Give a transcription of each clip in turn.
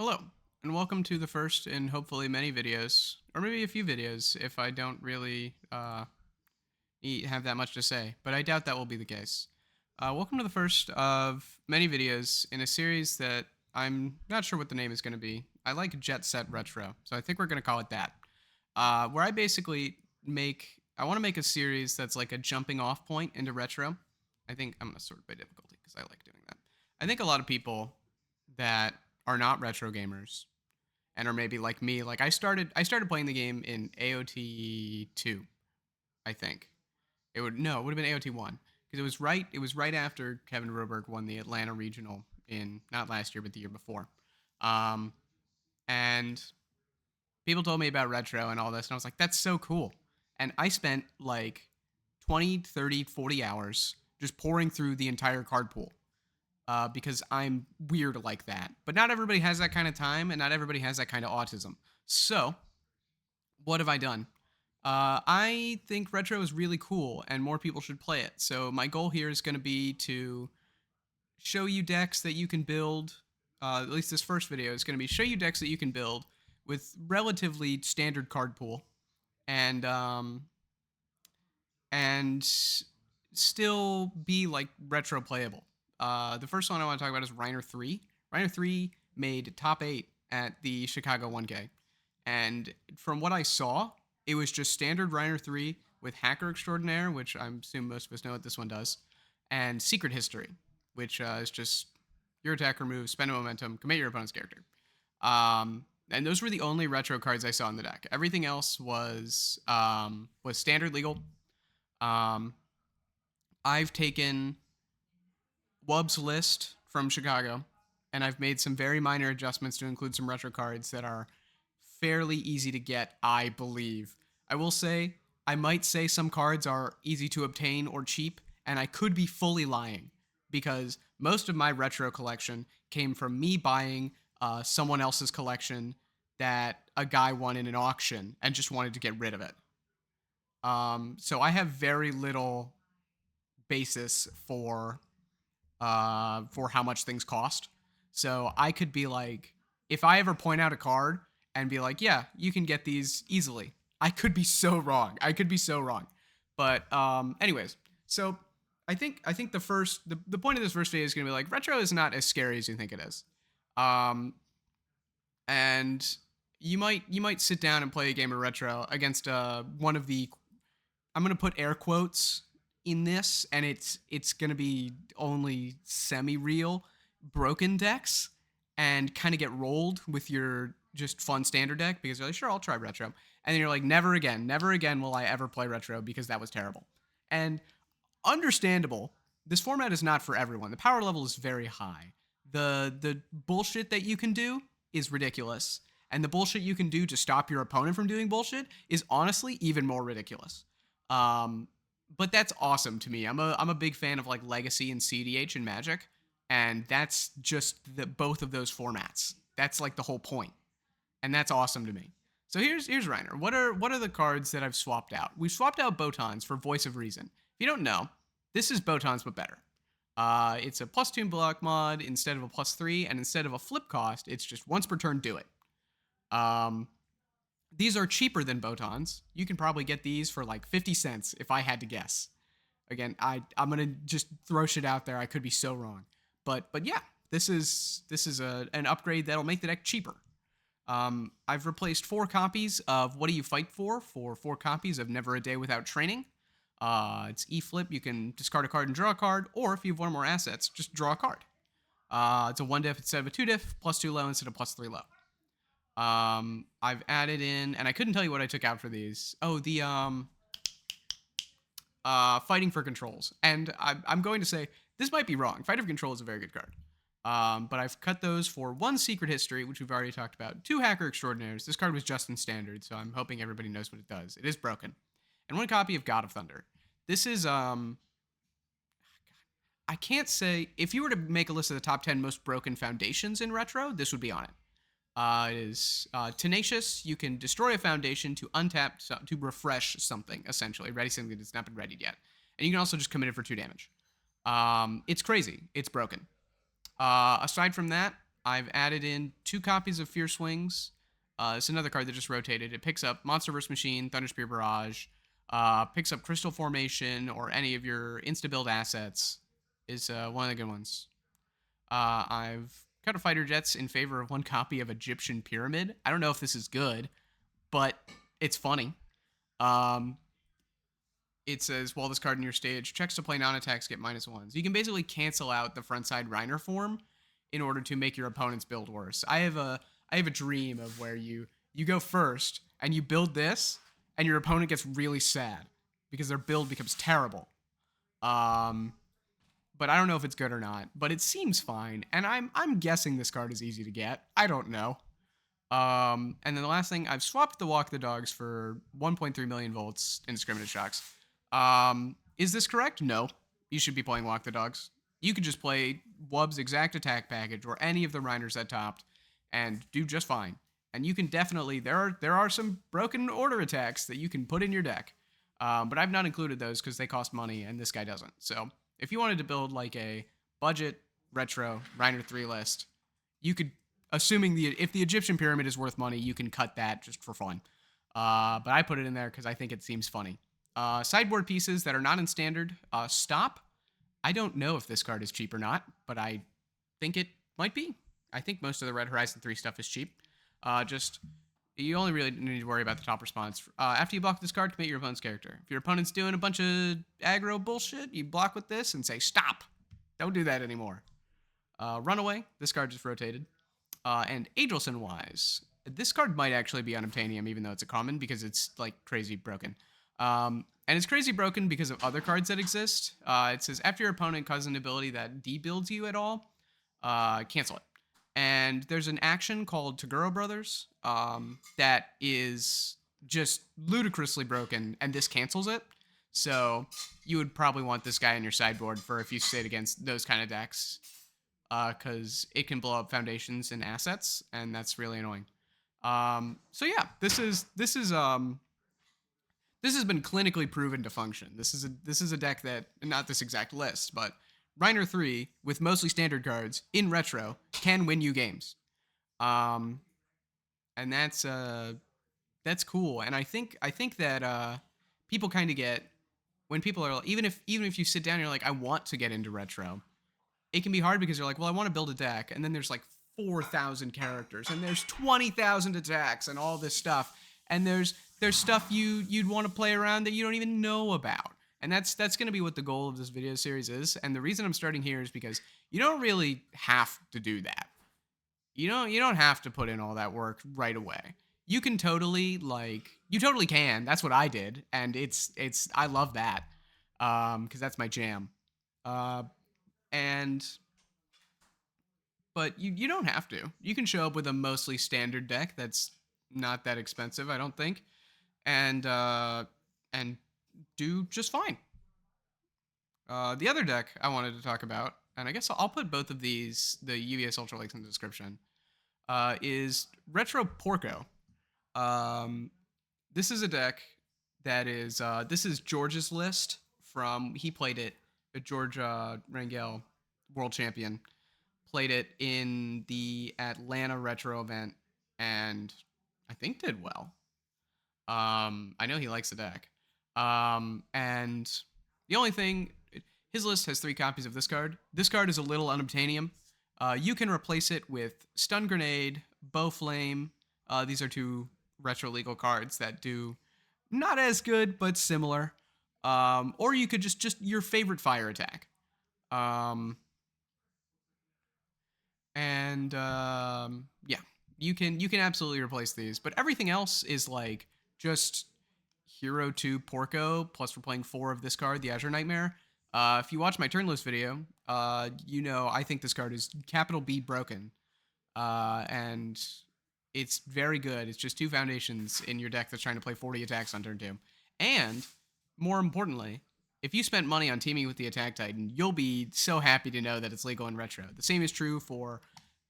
Hello, and welcome to the first in hopefully many videos, or maybe a few videos if I don't really have that much to say, but I doubt that will be the case. Welcome to the first of many videos in a series that I'm not sure what the name is going to be. I like Jett Set Retro, so I think we're going to call it that. Where I basically I want to make a series that's like a jumping off point into retro. I think I'm going to sort by difficulty because I like doing that. I think a lot of people that are not retro gamers and are maybe like me, like I started playing the game in AOT 2, I think. It would have been AOT 1 because it was right after Kevin Roberg won the Atlanta Regional in not last year but the year before. Um and people told me about retro and all this and I was like that's so cool. And I spent like 20, 30, 40 hours just pouring through the entire card pool because I'm weird like that. But not everybody has that kind of time, and not everybody has that kind of autism. So, what have I done? I think retro is really cool, and more people should play it. So, my goal here is going to be to show you decks that you can build. At least this first video is going to be show you decks that you can build with relatively standard card pool, and and still be like retro playable. The first one I want to talk about is Reiner 3. Reiner 3 made top 8 at the Chicago 1K. And from what I saw, it was just standard Reiner 3 with Hacker Extraordinaire, which I assume most of us know what this one does, and Secret History, which is just your attacker move, spend a momentum, commit your opponent's character. And those were the only retro cards I saw in the deck. Everything else was standard legal. Um, I've taken Wub's list from Chicago, and I've made some very minor adjustments to include some retro cards that are fairly easy to get, I believe. I will say, I might say some cards are easy to obtain or cheap, and I could be fully lying because most of my retro collection came from me buying someone else's collection that a guy won in an auction and just wanted to get rid of it. So I have very little basis for how much things cost. So I could be like, if I ever point out a card and be like, yeah, you can get these easily, I could be so wrong. I could be so wrong. But anyways, so I think the point of this first video is gonna be like retro is not as scary as you think it is. Um and you might sit down and play a game of retro against one of the I'm gonna put air quotes in this, and it's gonna be only semi-real broken decks, and kind of get rolled with your just fun standard deck because you're like, sure, I'll try retro, and then you're like, never again will I ever play retro because that was terrible. And understandable, this format is not for everyone. The power level is very high. The bullshit that you can do is ridiculous, and the bullshit you can do to stop your opponent from doing bullshit is honestly even more ridiculous. Um, but that's awesome to me. I'm a big fan of like Legacy and CDH and Magic, and that's just the both of those formats. That's like the whole point, and that's awesome to me. So here's Reiner. What are the cards that I've swapped out? We've swapped out Botons for Voice of Reason. If you don't know, this is Botons but better. It's a +2 block mod instead of a +3, and instead of a flip cost, it's just once per turn do it. Um, these are cheaper than Botons. You can probably get these for like 50 cents if I had to guess. Again, I'm gonna just throw shit out there. I could be so wrong, but yeah, this is an upgrade that'll make the deck cheaper. I've replaced 4 copies of What Do You Fight for 4 copies of Never a Day Without Training. It's E-flip. You can discard a card and draw a card, or if you have one or more assets, just draw a card. It's a 1 diff instead of a 2 diff, +2 low instead of +3 low. I've added in, and I couldn't tell you what I took out for these. Oh, the Fighting for Controls. And I'm going to say this might be wrong. Fighting for Control is a very good card. But I've cut those for 1 Secret History, which we've already talked about, 2 Hacker Extraordinaires. This card was just in Standard, so I'm hoping everybody knows what it does. It is broken. And 1 copy of God of Thunder. This is I can't say if you were to make a list of the top 10 most broken foundations in retro, this would be on it. It is tenacious. You can destroy a foundation to untap to refresh something, essentially ready something that's not been readied yet, and you can also just commit it for 2 damage. It's crazy. It's broken. Aside from that, I've added in 2 copies of Fierce Wings. It's another card that just rotated. It picks up Monster vs. Machine, Thunderspear Barrage, picks up Crystal Formation, or any of your insta-build assets. Is one of the good ones. I've cut a fighter jets in favor of 1 copy of Egyptian Pyramid. I don't know if this is good, but it's funny. It says, while this card in your stage checks to play non-attacks, get -1s. You can basically cancel out the frontside Reiner form in order to make your opponent's build worse. I have a dream of where you go first and you build this, and your opponent gets really sad because their build becomes terrible. But I don't know if it's good or not. But it seems fine, and I'm guessing this card is easy to get. I don't know. And then the last thing, I've swapped the Walk the Dogs for 1.3 million volts indiscriminate shocks. Is this correct? No. You should be playing Walk the Dogs. You could just play Wub's exact attack package or any of the Reiners that topped and do just fine. And you can definitely, there are some broken order attacks that you can put in your deck. But I've not included those because they cost money and this guy doesn't. So if you wanted to build like a budget retro Reiner 3 list, you could, assuming if the Egyptian Pyramid is worth money, you can cut that just for fun. But I put it in there because I think it seems funny. Sideboard pieces that are not in standard. Stop. I don't know if this card is cheap or not, but I think it might be. I think most of the Red Horizon 3 stuff is cheap. You only really need to worry about the top response. After you block this card, commit your opponent's character. If your opponent's doing a bunch of aggro bullshit, you block with this and say, stop. Don't do that anymore. Runaway. This card just rotated. And Agelson Wise. This card might actually be unobtainium, even though it's a common, because it's like crazy broken. And it's crazy broken because of other cards that exist. It says, after your opponent causes an ability that debuilds you at all, cancel it. And there's an action called Taguro Brothers that is just ludicrously broken, and this cancels it. So you would probably want this guy in your sideboard for if you sit against those kind of decks, because it can blow up foundations and assets, and that's really annoying. So yeah, this has been clinically proven to function. This is a deck that, not this exact list, but Reiner 3 with mostly standard cards in retro can win you games. And that's cool. And I think that people kind of get, when people are, even if you sit down and you're like, I want to get into retro, it can be hard because you're like, well, I want to build a deck, and then there's like 4,000 characters, and there's 20,000 attacks and all this stuff, and there's stuff you'd want to play around that you don't even know about. And that's going to be what the goal of this video series is. And the reason I'm starting here is because you don't really have to do that. You don't have to put in all that work right away. You can totally you totally can. That's what I did, and I love that because that's my jam. But you don't have to. You can show up with a mostly standard deck that's not that expensive, I don't think, and do just fine. The other deck I wanted to talk about, and I guess I'll put both of these, the UVS Ultra links in the description, is Retro Porco. This is a deck that is, this is George's list from, he played it, George Rangel, world champion, played it in the Atlanta Retro event, and I think did well. I know he likes the deck. And the only thing, his list has 3 copies of this card. This card is a little unobtainium. You can replace it with Stun Grenade, Bow Flame. These are 2 retro legal cards that do not as good, but similar. Or you could just your favorite fire attack. Yeah, you can absolutely replace these, but everything else is like just Hero 2 Porco, plus we're playing 4 of this card, the Azure Nightmare. If you watch my turn list video, you know I think this card is capital B broken. And it's very good. It's just 2 foundations in your deck that's trying to play 40 attacks on turn 2. And, more importantly, if you spent money on teaming with the Attack Titan, you'll be so happy to know that it's legal in retro. The same is true for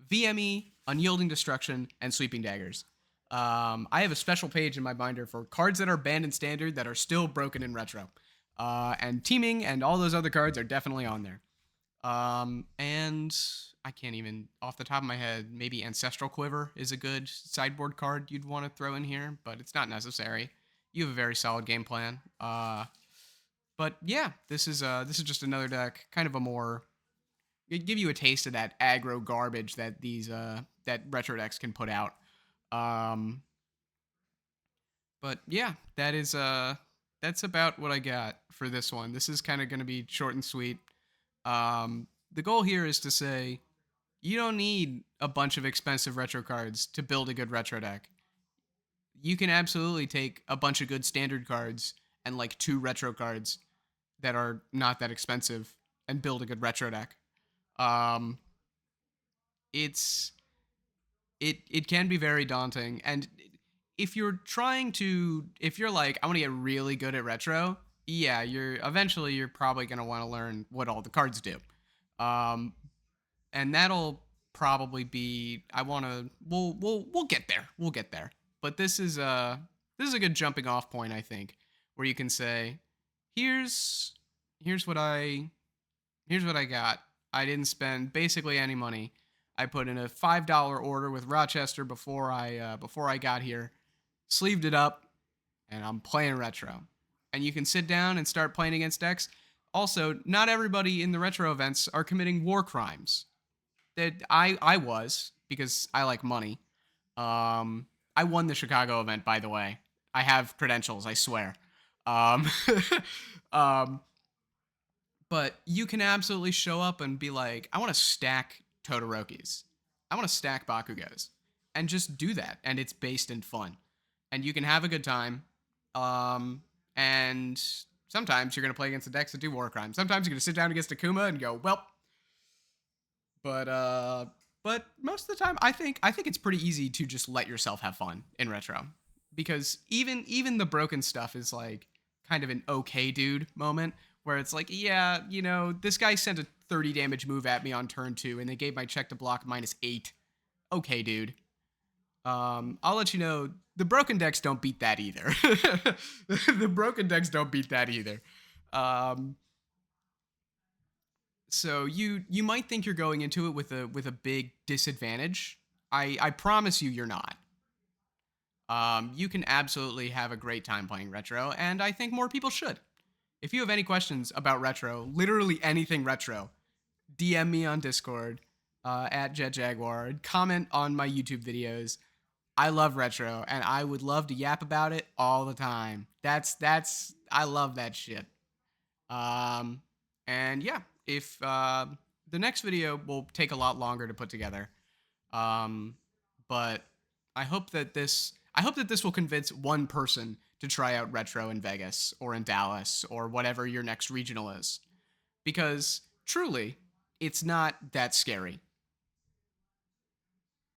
VME, Unyielding Destruction, and Sweeping Daggers. I have a special page in my binder for cards that are banned in standard that are still broken in retro. And teaming and all those other cards are definitely on there. And I can't even, off the top of my head, maybe Ancestral Quiver is a good sideboard card you'd want to throw in here, but it's not necessary. You have a very solid game plan. But yeah, this is just another deck, kind of a more, it give you a taste of that aggro garbage that that retro decks can put out. Um, but yeah, that's about what I got for this one. This is kind of going to be short and sweet. The goal here is to say you don't need a bunch of expensive retro cards to build a good retro deck. You can absolutely take a bunch of good standard cards and like two retro cards that are not that expensive and build a good retro deck. Um, it's it can be very daunting, and if you're like, I want to get really good at retro, yeah, you're probably going to want to learn what all the cards do. Um, and that'll probably be, I want to, we'll get there. We'll get there. But this is a good jumping off point, I think, where you can say, here's here's what I here's what I got. I didn't spend basically any money. I put in a $5 order with Rochester before I got here, sleeved it up, and I'm playing retro. And you can sit down and start playing against decks. Also, not everybody in the retro events are committing war crimes. That I was, because I like money. I won the Chicago event, by the way. I have credentials, I swear. Um, um, but you can absolutely show up and be like, I want to stack Todorokis. I want to stack Bakugos. And just do that. And it's based in fun. And you can have a good time. And sometimes you're going to play against the decks that do war crimes. Sometimes you're going to sit down against Akuma and go, well, but most of the time I think it's pretty easy to just let yourself have fun in retro, because even the broken stuff is like kind of an okay dude moment where it's like, yeah, this guy sent a 30 damage move at me on turn 2 and they gave my check to block -8. Okay, dude. I'll let you know, the broken decks don't beat that either. The broken decks don't beat that either. Um, So you might think you're going into it with a big disadvantage. I promise you you're not. You can absolutely have a great time playing retro, and I think more people should. If you have any questions about retro, literally anything retro, DM me on Discord at Jet Jaguar. Comment on my YouTube videos. I love retro, and I would love to yap about it all the time. That's I love that shit. Um, and yeah, if the next video will take a lot longer to put together, um, but I hope that this will convince one person to try out retro in Vegas or in Dallas or whatever your next regional is, because truly, it's not that scary.